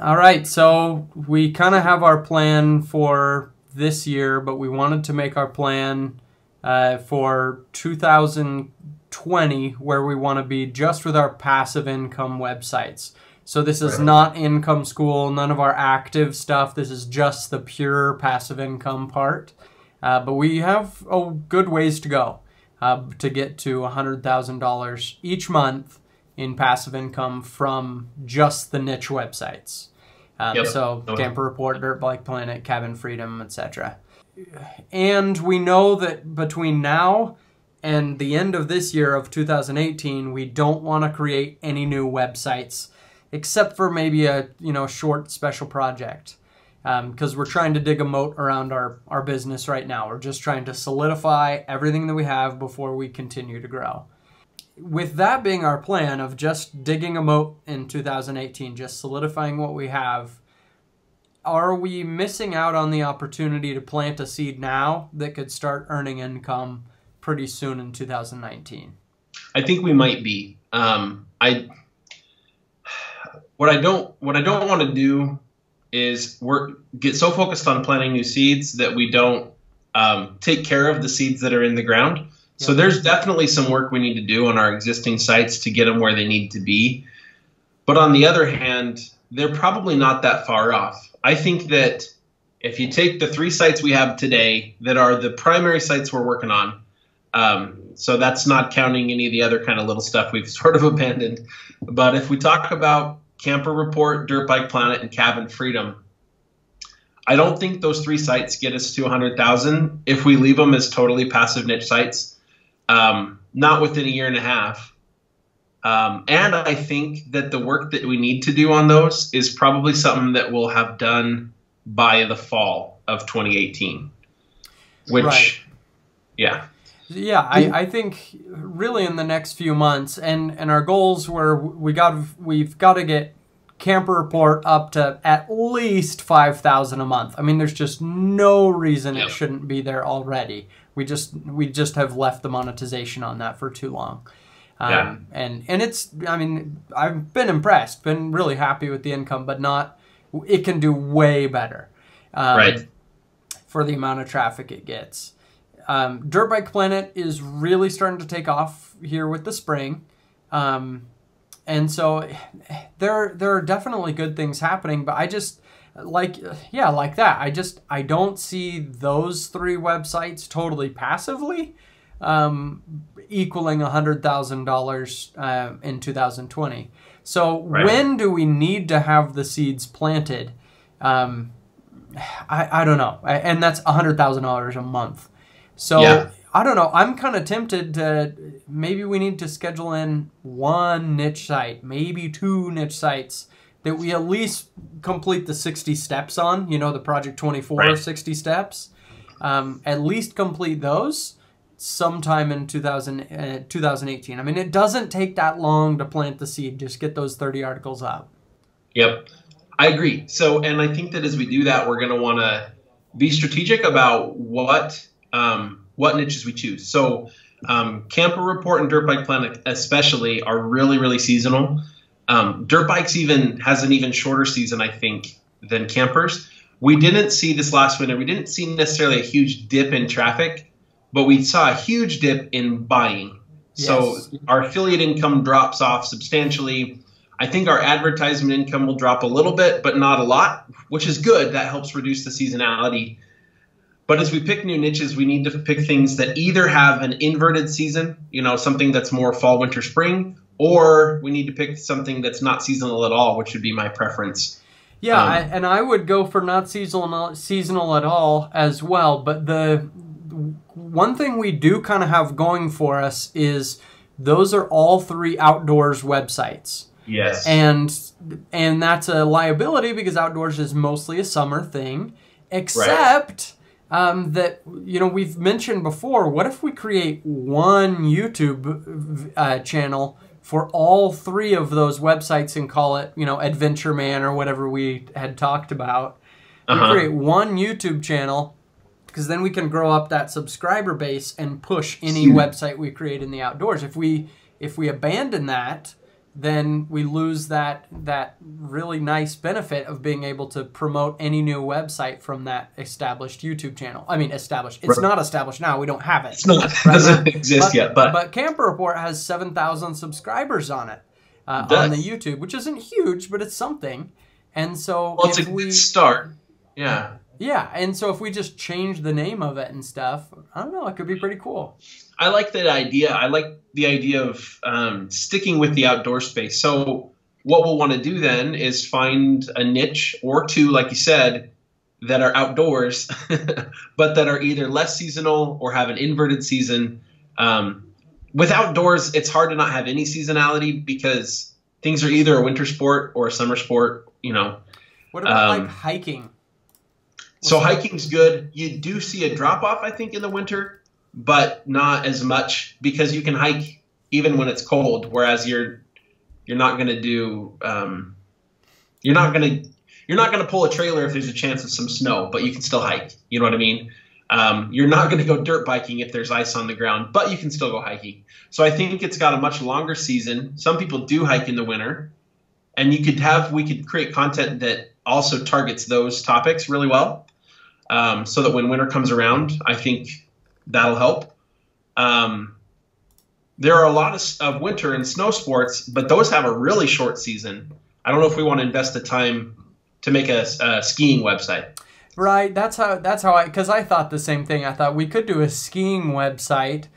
All right, so we kind of have our plan for this year, but we wanted to make our plan for 2020 where we want to be just with our passive income websites. So this is not income school, none of our active stuff. This is just the pure passive income part. But we have good ways to go to get to $100,000 each month in passive income from just the niche websites. So Camper Report, Dirt Bike Planet, Cabin Freedom, etc. And we know that between now and the end of this year of 2018, we don't want to create any new websites except for maybe a short special project. Because we're trying to dig a moat around our business right now. We're just trying to solidify everything that we have before we continue to grow. With that being our plan of just digging a moat in 2018, just solidifying what we have, are we missing out on the opportunity to plant a seed now that could start earning income pretty soon in 2019? I think we might be. What I don't want to do is get so focused on planting new seeds that we don't take care of the seeds that are in the ground. Yep. So there's definitely some work we need to do on our existing sites to get them where they need to be. But on the other hand, they're probably not that far off. I think that if you take the 3 sites we have today that are the primary sites we're working on, so that's not counting any of the other kind of little stuff we've sort of abandoned. But if we talk about Camper Report, Dirt Bike Planet, and Cabin Freedom, I don't think those 3 sites get us to 100,000 if we leave them as totally passive niche sites, not within a year and a half. And I think that the work that we need to do on those is probably something that we'll have done by the fall of 2018, which, yeah. Yeah, I think really in the next few months, and our goals were we've got to get Camper Report up to at least 5,000 a month. I mean, there's just no reason it shouldn't be there already. We just have left the monetization on that for too long. And it's, I mean, I've been impressed, been really happy with the income, but it can do way better for the amount of traffic it gets. Dirt Bike Planet is really starting to take off here with the spring. And so there are definitely good things happening, but I just like that. I don't see those 3 websites totally passively equaling $100,000 in 2020. So when do we need to have the seeds planted? I don't know. And that's $100,000 a month. So I don't know. I'm kind of tempted to maybe we need to schedule in 1 niche site, maybe 2 niche sites that we at least complete the 60 steps on, the Project 24 60 steps. At least complete those sometime in 2018. I mean, it doesn't take that long to plant the seed. Just get those 30 articles up. Yep. I agree. So, and I think that as we do that, we're going to want to be strategic about what niches we choose. So Camper Report and Dirt Bike Planet especially are really, really seasonal. Dirt Bikes has an even shorter season, I think, than campers. We didn't see this last winter. We didn't see necessarily a huge dip in traffic, but we saw a huge dip in buying. Yes. So our affiliate income drops off substantially. I think our advertisement income will drop a little bit, but not a lot, which is good. That helps reduce the seasonality. But as we pick new niches, we need to pick things that either have an inverted season, something that's more fall, winter, spring, or we need to pick something that's not seasonal at all, which would be my preference. Yeah, and I would go for not seasonal at all as well. But the one thing we do kind of have going for us is those are all 3 outdoors websites. Yes. And that's a liability because outdoors is mostly a summer thing, except that, we've mentioned before, what if we create 1 YouTube channel for all 3 of those websites and call it, Adventure Man or whatever we had talked about. We create 1 YouTube channel because then we can grow up that subscriber base and push any website we create in the outdoors. If we abandon that, then we lose that really nice benefit of being able to promote any new website from that established YouTube channel. I mean, established. It's not established now. We don't have it. It's not. It doesn't exist yet. But Camper Report has 7,000 subscribers on it on the YouTube, which isn't huge, but it's something. And so it's a good start. Yeah. Yeah, and so if we just change the name of it and stuff, I don't know, it could be pretty cool. I like that idea. I like the idea of sticking with the outdoor space. So what we'll want to do then is find a niche or two, like you said, that are outdoors, but that are either less seasonal or have an inverted season. With outdoors, it's hard to not have any seasonality because things are either a winter sport or a summer sport, you know. What about like hiking? So hiking's good. You do see a drop-off, I think, in the winter, but not as much because you can hike even when it's cold. Whereas you're not going to do you're not going to pull a trailer if there's a chance of some snow, but you can still hike. You know what I mean? You're not going to go dirt biking if there's ice on the ground, but you can still go hiking. So I think it's got a much longer season. Some people do hike in the winter, and we could create content that also targets those topics really well. So that when winter comes around, I think that'll help. There are a lot of winter and snow sports, but those have a really short season. I don't know if we want to invest the time to make a skiing website. Right. That's how because I thought the same thing. I thought we could do a skiing website,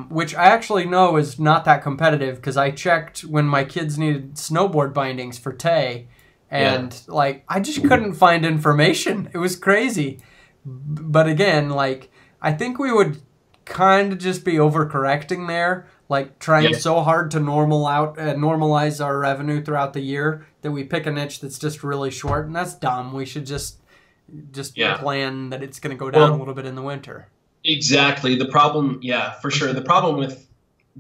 which I actually know is not that competitive because I checked when my kids needed snowboard bindings for Tay. And like, I just couldn't find information. It was crazy. But again, like, I think we would kind of just be overcorrecting there, like trying so hard to normalize our revenue throughout the year that we pick a niche that's just really short, and that's dumb. We should just plan that it's going to go down a little bit in the winter. Exactly. The problem, for sure. The problem with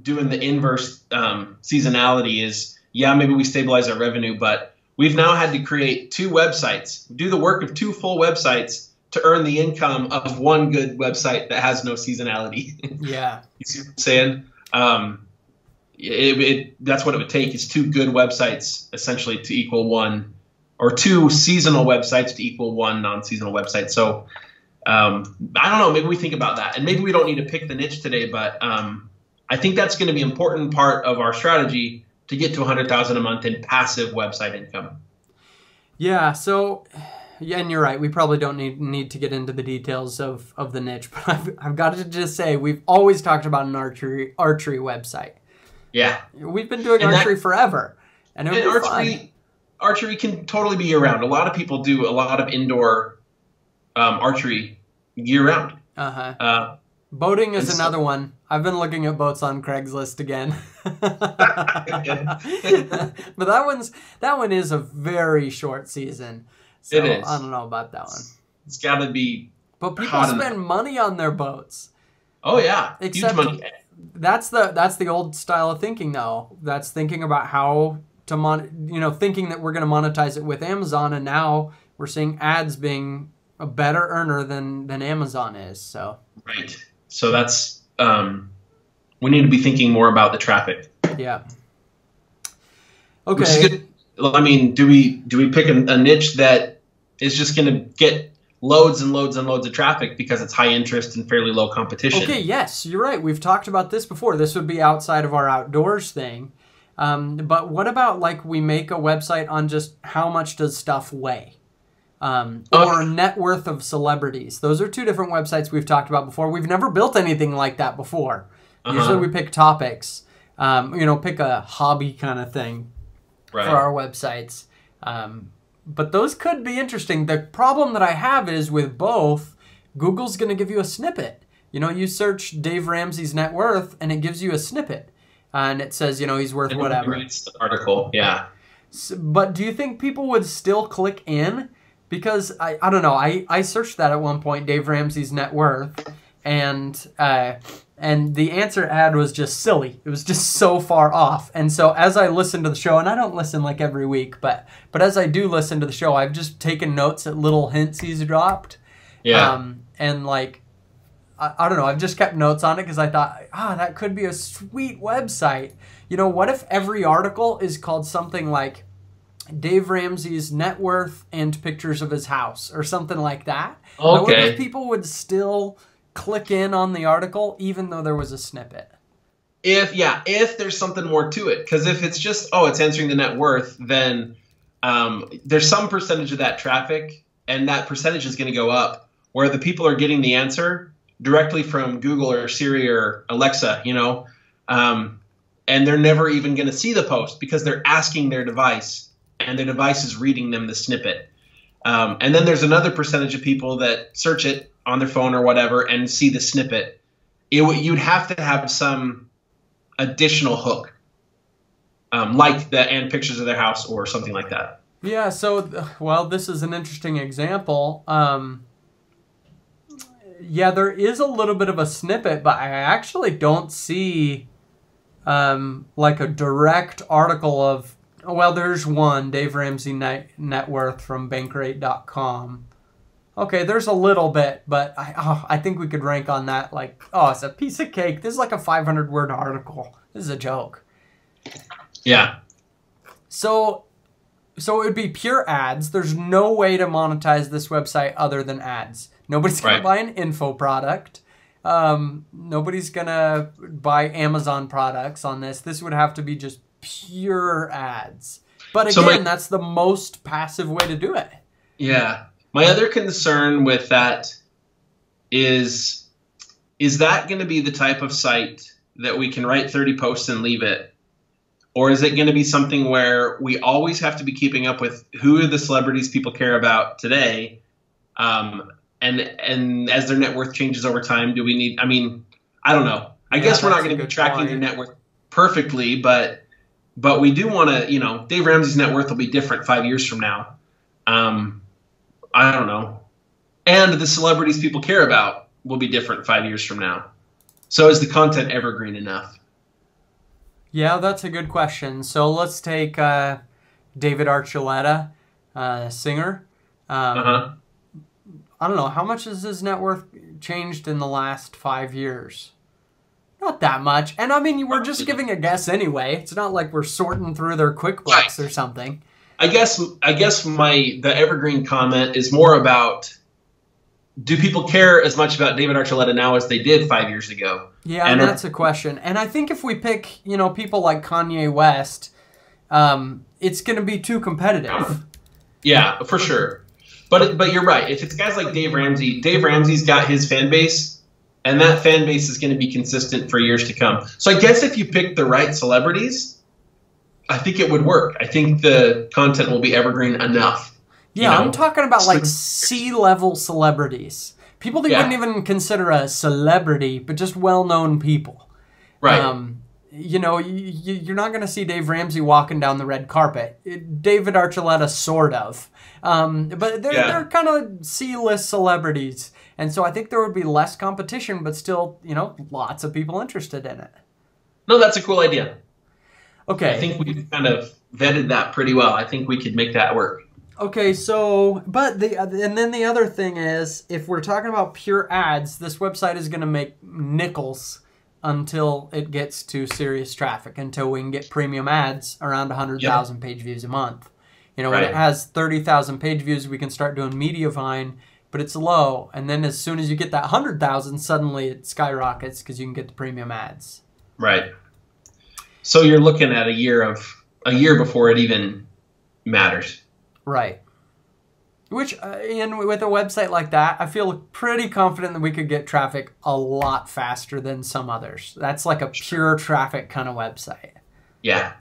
doing the inverse seasonality is, maybe we stabilize our revenue, but we've now had to create 2 websites, do the work of 2 full websites to earn the income of one good website that has no seasonality. Yeah. You see what I'm saying? That's what it would take is 2 good websites essentially to equal 1, or 2 seasonal websites to equal 1 non-seasonal website. So I don't know. Maybe we think about that. And maybe we don't need to pick the niche today, but I think that's going to be an important part of our strategy to get to $100,000 a month in passive website income. Yeah, so, and you're right. We probably don't need to get into the details of the niche, but I've got to just say, we've always talked about an archery website. Yeah. We've been doing archery forever. And archery can totally be year-round. A lot of people do a lot of indoor archery year-round. Boating is another one. I've been looking at boats on Craigslist again. But that one is a very short season. So it is. I don't know about that one. It's got to be. But people spend money on their boats. Oh yeah, except huge money. That's the old style of thinking, though. That's thinking about how to thinking that we're going to monetize it with Amazon, and now we're seeing ads being a better earner than Amazon is. So right. So that's we need to be thinking more about the traffic. Yeah. Okay. I mean, do we pick a niche that is just going to get loads and loads and loads of traffic because it's high interest and fairly low competition? Okay, yes, you're right. We've talked about this before. This would be outside of our outdoors thing. But what about like we make a website on just how much does stuff weigh? Or net worth of celebrities. Those are 2 different websites we've talked about before. We've never built anything like that before. Usually we pick topics, pick a hobby kind of thing for our websites. But those could be interesting. The problem that I have is with both, Google's going to give you a snippet. You search Dave Ramsey's net worth and it gives you a snippet. And it says, he's worth whatever. It's the article, yeah. But do you think people would still click in? Because I don't know. I searched that at one point, Dave Ramsey's net worth, and the answer ad was just silly. It was just so far off. And so as I listen to the show, and I don't listen like every week, but as I do listen to the show, I've just taken notes at little hints he's dropped. Yeah. And like I don't know. I've just kept notes on it because I thought, that could be a sweet website. You know, what if every article is called something like Dave Ramsey's net worth and pictures of his house or something like that? Okay. I wonder if people would still click in on the article even though there was a snippet. If there's something more to it. Because if it's just, it's answering the net worth, then there's some percentage of that traffic, and that percentage is going to go up, where the people are getting the answer directly from Google or Siri or Alexa, and they're never even going to see the post because they're asking their device, and their device is reading them the snippet. And then there's another percentage of people that search it on their phone or whatever and see the snippet. You'd have to have some additional hook, like the and pictures of their house or something like that. Yeah, so, this is an interesting example. Yeah, there is a little bit of a snippet, but I actually don't see like a direct article of, there's one, Dave Ramsey net worth from bankrate.com. Okay, there's a little bit, but I think we could rank on that like, it's a piece of cake. This is like a 500-word article. This is a joke. Yeah. So it would be pure ads. There's no way to monetize this website other than ads. Nobody's going to buy an info product. Nobody's going to buy Amazon products on this. This would have to be just pure ads. But again, that's the most passive way to do it. Yeah. My other concern with that is that going to be the type of site that we can write 30 posts and leave it? Or is it going to be something where we always have to be keeping up with who are the celebrities people care about today? And as their net worth changes over time, do we need, I don't know. I guess we're not going to be tracking their net worth perfectly, but we do want to, Dave Ramsey's net worth will be different 5 years from now. I don't know. And the celebrities people care about will be different 5 years from now. So is the content evergreen enough? Yeah, that's a good question. So let's take David Archuleta, singer. I don't know. How much has his net worth changed in the last 5 years? Not that much. And we're just giving a guess anyway. It's not like we're sorting through their QuickBooks or something. I guess the evergreen comment is more about, do people care as much about David Archuleta now as they did 5 years ago? Yeah, and that's a question. And I think if we pick, people like Kanye West, it's going to be too competitive. Yeah, for sure. But you're right. If it's guys like Dave Ramsey's got his fan base, and that fan base is going to be consistent for years to come. So I guess if you pick the right celebrities, I think it would work. I think the content will be evergreen enough. Yeah, I'm talking about like C-level celebrities. People that you wouldn't even consider a celebrity, but just well-known people. Right. You're not going to see Dave Ramsey walking down the red carpet. David Archuleta, sort of. But they're kind of C-list celebrities. And so I think there would be less competition, but still, lots of people interested in it. No, that's a cool idea. Okay. I think we've kind of vetted that pretty well. I think we could make that work. Okay, so, and then the other thing is, if we're talking about pure ads, this website is going to make nickels until it gets to serious traffic, until we can get premium ads around 100,000 page views a month. When it has 30,000 page views, we can start doing Mediavine, but it's low. And then as soon as you get that 100,000, suddenly it skyrockets because you can get the premium ads. Right. So you're looking at a year before it even matters. Right. Which, with a website like that, I feel pretty confident that we could get traffic a lot faster than some others. That's like a pure traffic kind of website. Yeah.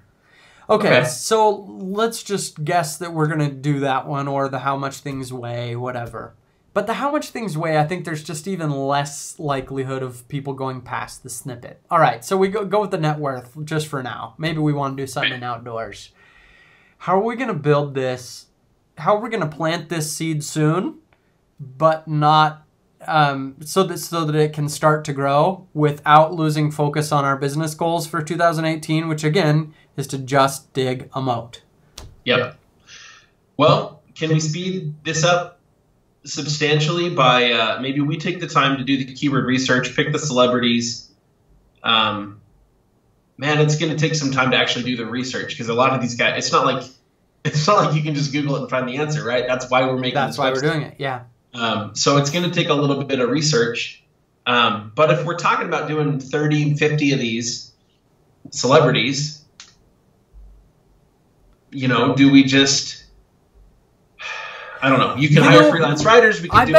Okay, so let's just guess that we're going to do that one, or the how much things weigh, whatever. But the how much things weigh, I think there's just even less likelihood of people going past the snippet. All right, so we go with the net worth just for now. Maybe we want to do something outdoors. How are we going to build this? How are we going to plant this seed soon, but not so that it can start to grow without losing focus on our business goals for 2018, which again is to just dig a moat. Yep. Well, can we speed this up substantially by maybe we take the time to do the keyword research, pick the celebrities. Man, it's going to take some time to actually do the research because a lot of these guys, it's not like you can just Google it and find the answer, right? That's why we're making. That's why we're doing it. Yeah. So it's going to take a little bit of research. But if we're talking about doing 30, 50 of these celebrities, do we just? I don't know. You can hire freelance writers. We could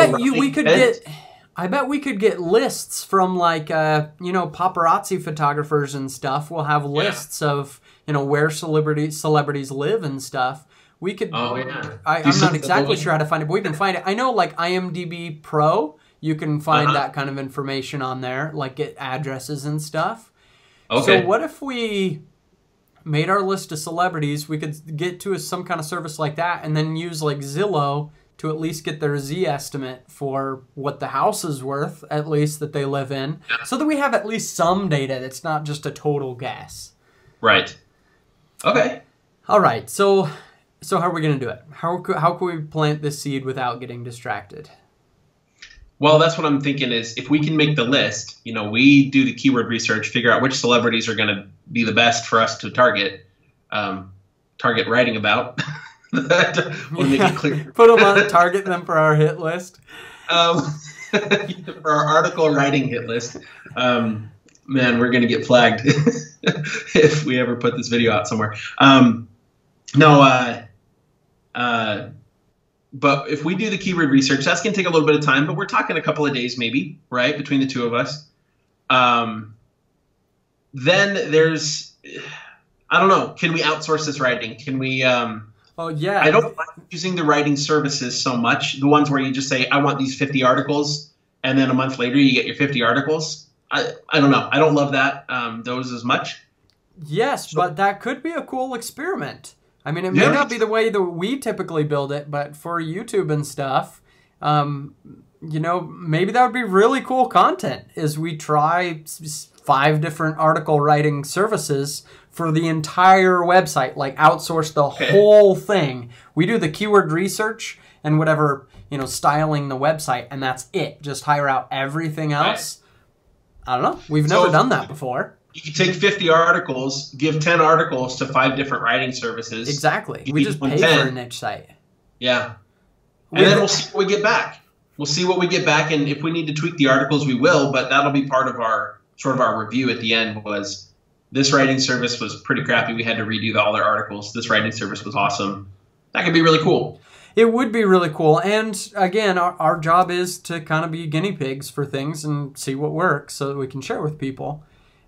I bet we could get lists from like paparazzi photographers and stuff. We'll have lists of where celebrities live and stuff. We could. Oh yeah. I'm not exactly sure how to find it, but we can find it. I know like IMDb Pro, you can find that kind of information on there, like get addresses and stuff. Okay. So what if we made our list of celebrities? We could get to some kind of service like that, and then use like Zillow to at least get their Z estimate for what the house is worth, at least that they live in, so that we have at least some data that's not just a total guess. Right. Okay. All right. So how are we going to do it? How can we plant this seed without getting distracted? Well, that's what I'm thinking is if we can make the list, we do the keyword research, figure out which celebrities are going to be the best for us to target writing about. We'll make it clear. Put them on, target them for our hit list. For our article writing hit list. Man, we're going to get flagged if we ever put this video out somewhere. But if we do the keyword research, that's going to take a little bit of time, but we're talking a couple of days maybe, right, between the two of us. Then there's, I don't know, can we outsource this writing? Can we... Oh, yeah. I don't like using the writing services so much. The ones where you just say, I want these 50 articles, and then a month later you get your 50 articles. I don't know. I don't love that those as much. Yes, but that could be a cool experiment. I mean, it may not be the way that we typically build it, but for YouTube and stuff, maybe that would be really cool content is we try 5 different article writing services for the entire website, like outsource the whole thing. We do the keyword research and whatever, styling the website, and that's it. Just hire out everything else. Right. I don't know. We've never done that before. You can take 50 articles, give 10 articles to 5 different writing services. Exactly. We just pay for a niche site. Yeah. And then we'll see what we get back. We'll see what we get back, and if we need to tweak the articles, we will, but that'll be part of our review at the end was this writing service was pretty crappy. We had to redo all their articles. This writing service was awesome. That could be really cool. It would be really cool. And again, our job is to kind of be guinea pigs for things and see what works so that we can share with people.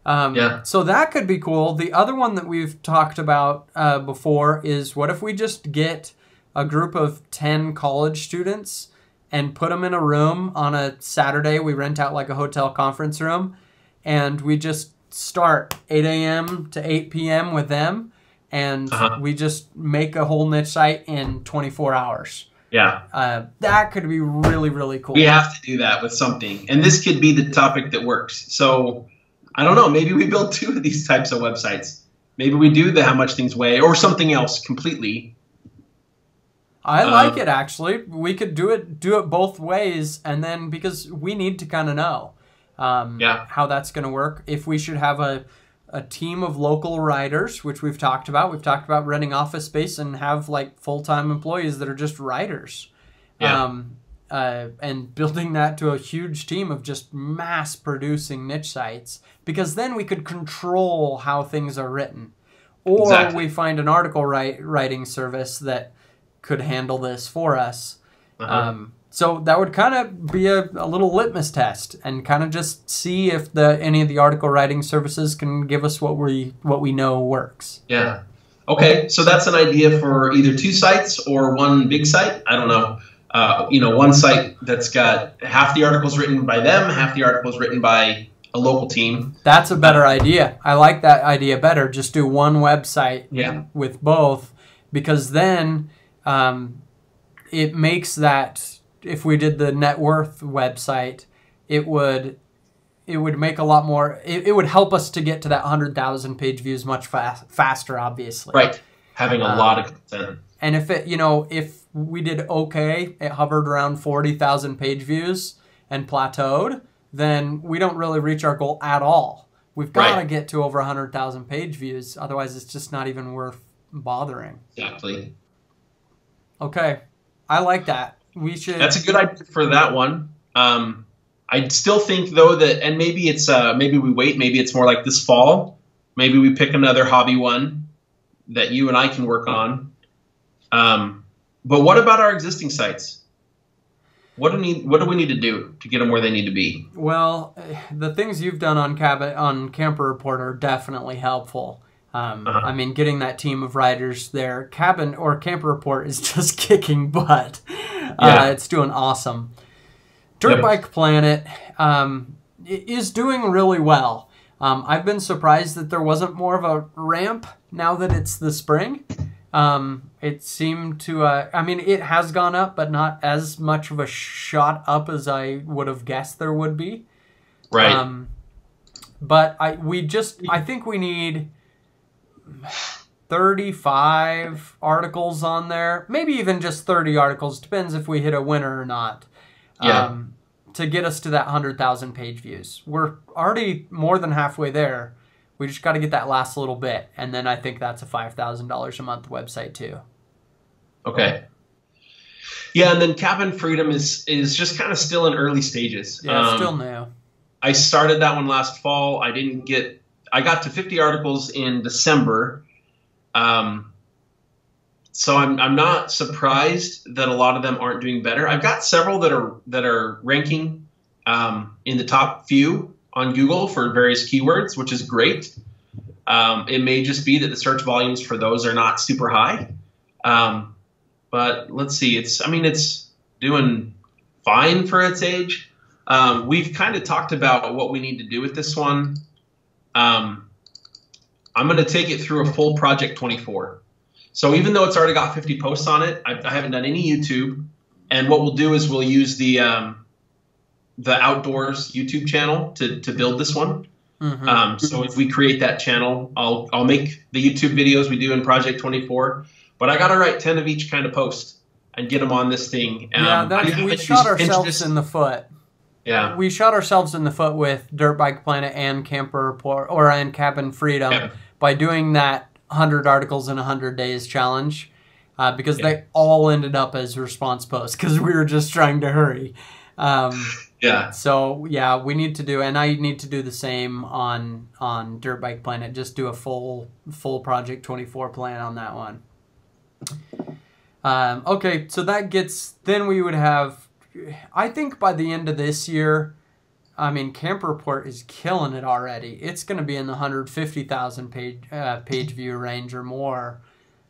So that could be cool. The other one that we've talked about before is what if we just get a group of 10 college students and put them in a room on a Saturday. We rent out like a hotel conference room, and we just start 8 a.m. to 8 p.m. with them, and we just make a whole niche site in 24 hours. Yeah. That could be really, really cool. We have to do that with something. And this could be the topic that works. So I don't know. Maybe we build 2 of these types of websites. Maybe we do the how much things weigh or something else completely. I like it, actually. We could do it both ways, and then because we need to kind of know how that's going to work. If we should have a team of local writers, which we've talked about. We've talked about renting office space and have like full-time employees that are just writers. Yeah. And building that to a huge team of just mass producing niche sites, because then we could control how things are written. Or we find an article writing service that could handle this for us. So that would kind of be a little litmus test and kind of just see if any of the article writing services can give us what we know works. Yeah. Okay. So that's an idea for either 2 sites or one big site. I don't know. One site that's got half the articles written by them, half the articles written by a local team. That's a better idea. I like that idea better. Just do one website with both, because then it makes that, if we did the net worth website, it would make a lot more. It would help us to get to that 100,000 page views much faster, obviously. Right, having a lot of content. And if we did okay, it hovered around 40,000 page views and plateaued, then we don't really reach our goal at all. We've got to get to over 100,000 page views. Otherwise, it's just not even worth bothering. Exactly. Okay. I like that. We should. That's a good idea for that one. I still think, though, that, and maybe it's maybe we wait. Maybe it's more like this fall. Maybe we pick another hobby one that you and I can work on. But what about our existing sites? What do we need to do to get them where they need to be? Well, the things you've done on Camper Report are definitely helpful. I mean, getting that team of writers there, Camper Report is just kicking butt. It's doing awesome. Dirt Bike Planet is doing really well. I've been surprised that there wasn't more of a ramp now that it's the spring. It seemed to, I mean, it has gone up, but not as much of a shot up as I would have guessed there would be. Right. But I think we need 35 articles on there, maybe even just 30 articles, depends if we hit a winner or not, to get us to that 100,000 page views. We're already more than halfway there. We just got to get that last little bit, and then I think that's a $5,000 a month website too. Okay. Yeah, and then Cabin Freedom is just kind of still in early stages. Yeah, still new. I started that one last fall. I got to 50 articles in December. So I'm not surprised that a lot of them aren't doing better. I've got several that are ranking in the top few on Google for various keywords, which is great. It may just be that the search volumes for those are not super high. But let's see. It's doing fine for its age. We've kind of talked about what we need to do with this one. I'm going to take it through a full Project 24. So even though it's already got 50 posts on it, I haven't done any YouTube. And what we'll do is we'll use the Outdoors YouTube channel to build this one. Mm-hmm. So if we create that channel, I'll make the YouTube videos we do in Project 24. But I got to write 10 of each kind of post and get them on this thing. We shot ourselves in the foot. Yeah, we shot ourselves in the foot with Dirt Bike Planet and Camper Report and Cabin Freedom by doing that 100 articles in 100 days challenge, because they all ended up as response posts because we were just trying to hurry. So we need to do, and I need to do the same on Dirt Bike Planet. Just do a full Project 24 plan on that one. Okay, so that gets, then we would have, I think by the end of this year, I mean, Camper Report is killing it already. It's going to be in the 150,000 page view range or more.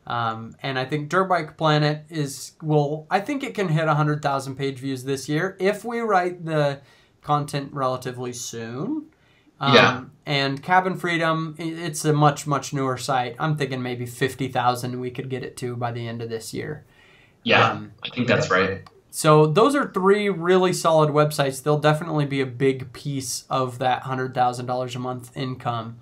And I think Dirt Bike Planet I think it can hit 100,000 page views this year if we write the content relatively soon. And Cabin Freedom, it's a much, much newer site. I'm thinking maybe 50,000 we could get it to by the end of this year. I think that's right. So those are 3 really solid websites. They'll definitely be a big piece of that $100,000 a month income.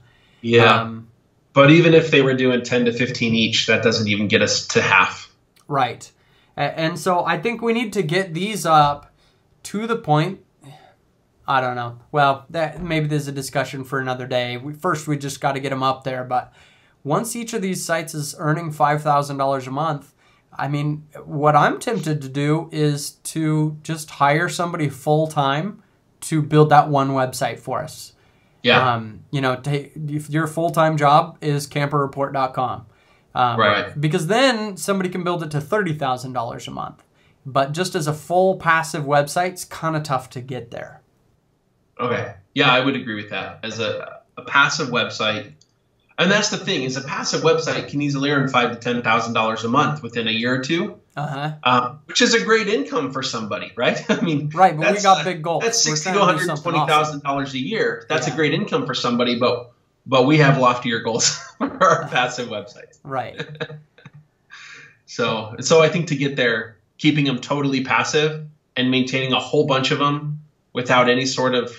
But even if they were doing 10 to 15 each, that doesn't even get us to half. Right. And so I think we need to get these up to the point. I don't know. Well, maybe there's a discussion for another day. First, we just got to get them up there. But once each of these sites is earning $5,000 a month, I mean, what I'm tempted to do is to just hire somebody full-time to build that one website for us. If your full-time job is camperreport.com. Because then somebody can build it to $30,000 a month. But just as a full passive website, it's kind of tough to get there. Okay. Yeah, I would agree with that. As a passive website, and that's the thing, is a passive website can easily earn $5,000 to $10,000 a month within a year or two, which is a great income for somebody, right? I mean, but we got big goals. That's $60,000 to $120,000 a year. That's a great income for somebody, but we have loftier goals for our passive websites. Right. So I think to get there, keeping them totally passive and maintaining a whole bunch of them without any sort of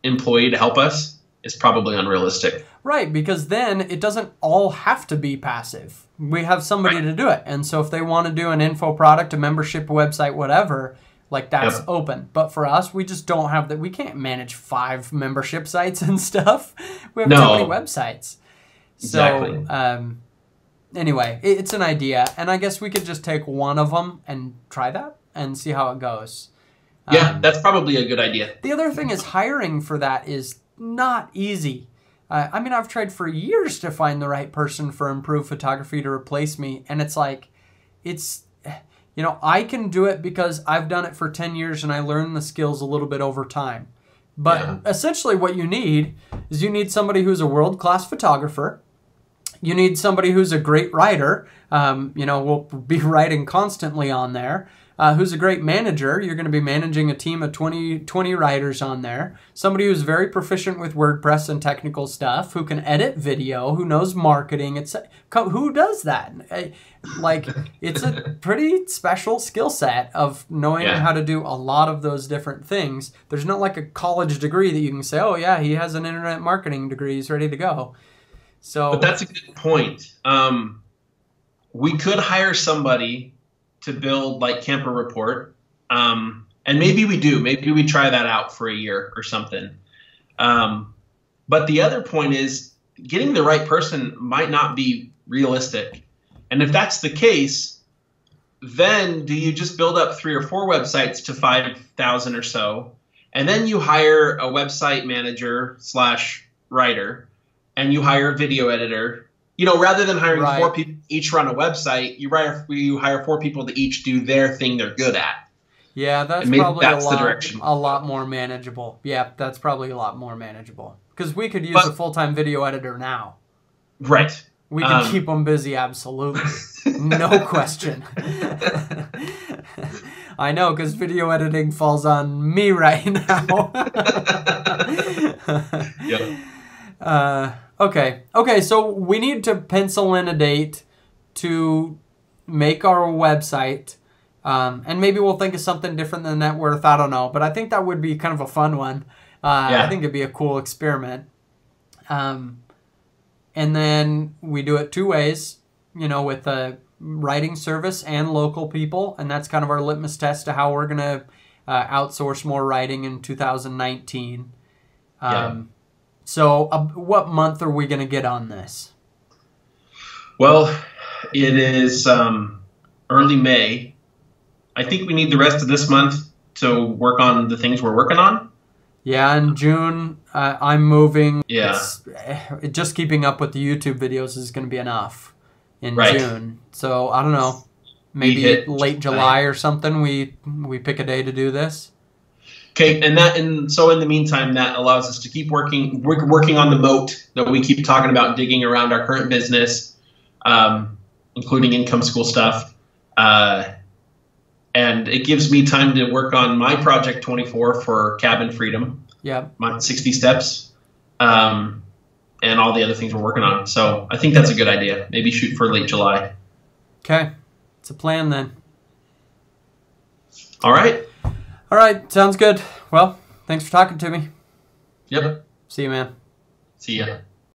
employee to help us is probably unrealistic. Right, because then it doesn't all have to be passive. We have somebody to do it. And so if they want to do an info product, a membership website, whatever, like that's open. But for us, we just don't have that. We can't manage 5 membership sites and stuff. We have too many websites. Exactly. So anyway, it's an idea. And I guess we could just take one of them and try that and see how it goes. Yeah, that's probably a good idea. The other thing is hiring for that is not easy. I mean, I've tried for years to find the right person for improved photography to replace me. And it's like, you know, I can do it because I've done it for 10 years and I learned the skills a little bit over time. But essentially what you need is you need somebody who's a world-class photographer. You need somebody who's a great writer. You know, we'll be writing constantly on there. Who's a great manager. You're going to be managing a team of 20 writers on there. Somebody who's very proficient with WordPress and technical stuff, who can edit video, who knows marketing. Who does that? Like, it's a pretty special skill set of knowing how to do a lot of those different things. There's not like a college degree that you can say, oh yeah, he has an internet marketing degree, he's ready to go. So, but that's a good point. We could hire somebody to build like Camper Report. And maybe we do. Maybe we try that out for a year or something. But the other point is getting the right person might not be realistic. And if that's the case, then do you just build up 3 or 4 websites to 5,000 or so, and then you hire a website manager / writer, and you hire a video editor? You know, rather than hiring 4 people each run a website, you hire 4 people to each do their thing they're good at. Yeah, that's probably a lot more manageable. Yeah, that's probably a lot more manageable. Because we could use a full-time video editor now. Right. We can keep them busy, absolutely. No question. I know, because video editing falls on me right now. Okay, so we need to pencil in a date to make our website, and maybe we'll think of something different than net worth. I don't know, but I think that would be kind of a fun one. I think it'd be a cool experiment. And then we do it 2 ways, you know, with a writing service and local people, and that's kind of our litmus test to how we're going to outsource more writing in 2019. So what month are we going to get on this? Well, it is early May. I think we need the rest of this month to work on the things we're working on. Yeah, in June, I'm moving. Yeah. Just keeping up with the YouTube videos is going to be enough in June. So, I don't know. Maybe late July or something, we pick a day to do this. Okay, and so in the meantime, that allows us to keep working on the moat that we keep talking about, digging around our current business, including income school stuff. And it gives me time to work on my project 24 for Cabin Freedom. Yeah. My 60 steps, and all the other things we're working on. So I think that's a good idea. Maybe shoot for late July. Okay, it's a plan then. All right. All right, sounds good. Well, thanks for talking to me. Yep. See you, man. See ya.